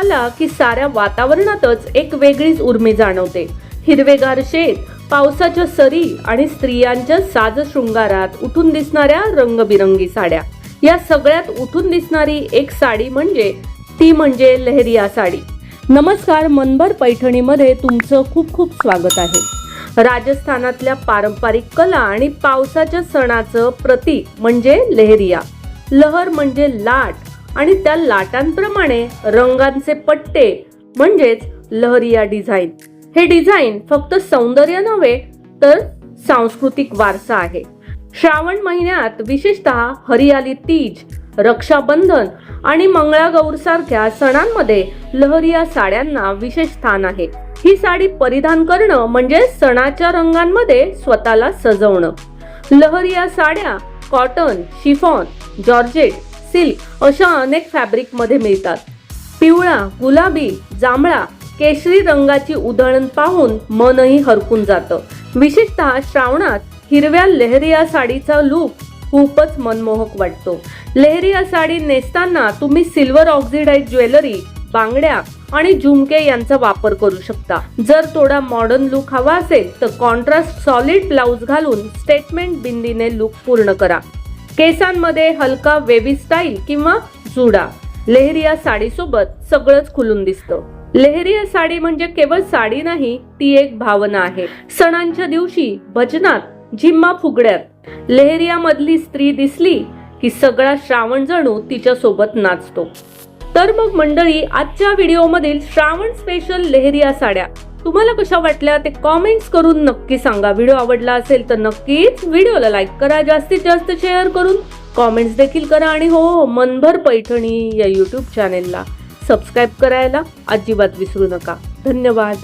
आला की साऱ्या वातावरणातच एक वेगळीच उर्मी जाणवते. हिरवेगार शेत, पावसाच्या सरी आणि स्त्रियांच्या साज शृंगारात उठून दिसणाऱ्या रंगबिरंगी साड्या. या सगळ्यात उठून दिसणारी एक साडी म्हणजे लहेरिया साडी. नमस्कार, मनभर पैठणीमध्ये तुमचं खूप खूप स्वागत आहे. राजस्थानातल्या पारंपरिक कला आणि पावसाच्या सणाचं प्रतीक म्हणजे लहेरिया. लहर म्हणजे लाट आणि त्या लाटांप्रमाणे रंगांचे पट्टे म्हणजेच लहरिया डिझाईन. हे डिझाईन फक्त सौंदर्य नव्हे तर सांस्कृतिक वारसा आहे. श्रावण महिन्यात विशेषतः हरियाली तीज, रक्षाबंधन आणि मंगळागौर सारख्या सणांमध्ये लहरिया साड्यांना विशेष स्थान आहे. ही साडी परिधान करणं म्हणजे सणाच्या रंगांमध्ये स्वतःला सजवणं. लहरिया साड्या कॉटन, शिफॉन, जॉर्जेट, सिल्क अशा अनेक फॅब्रिक मध्ये मिळतात. पिवळा, गुलाबी, जांभळा, केशरी रंगाची उधळण पाहून मनही हरकून जातं. विशेषतः श्रावणात हिरव्या लहेरिया साडीचा लुक खूपच मनमोहक वाटतो. लहेरिया साडी नेसताना तुम्ही सिल्वर ऑक्सिडाइज ज्वेलरी, बांगड्या आणि झुमके यांचा वापर करू शकता. जर थोडा मॉडर्न लुक हवा असेल तर कॉन्ट्रास्ट सॉलिड ब्लाउज घालून स्टेटमेंट बिंदीने लुक पूर्ण करा. केसांमध्ये हलका वेव्ही स्टाईल किंवा जुडा. लहेरिया साडी सोबत सगळंच खुलून दिसतं. लहेरिया साडी म्हणजे केवळ साडी नाही, ती एक भावना आहे. सणांच्या दिवशी भजनात, झिम्मा फुगड्यात लहेरिया मधली स्त्री दिसली की सगळा श्रावण जणू तिच्या सोबत नाचतो. तर मग मंडळी, आजच्या व्हिडिओ मधील श्रावण स्पेशल लहेरिया साड्या तुम्हाला कशा वाटल्या ते कॉमेंट्स करून नक्की सांगा. व्हिडिओ आवडला असेल तर नक्कीच व्हिडिओला लाईक करा, जास्तीत जास्त शेअर करून कॉमेंट्स देखील करा आणि हो, मनभर पैठणी या YouTube चॅनेलला सबस्क्राईब करायला अजिबात विसरू नका. धन्यवाद.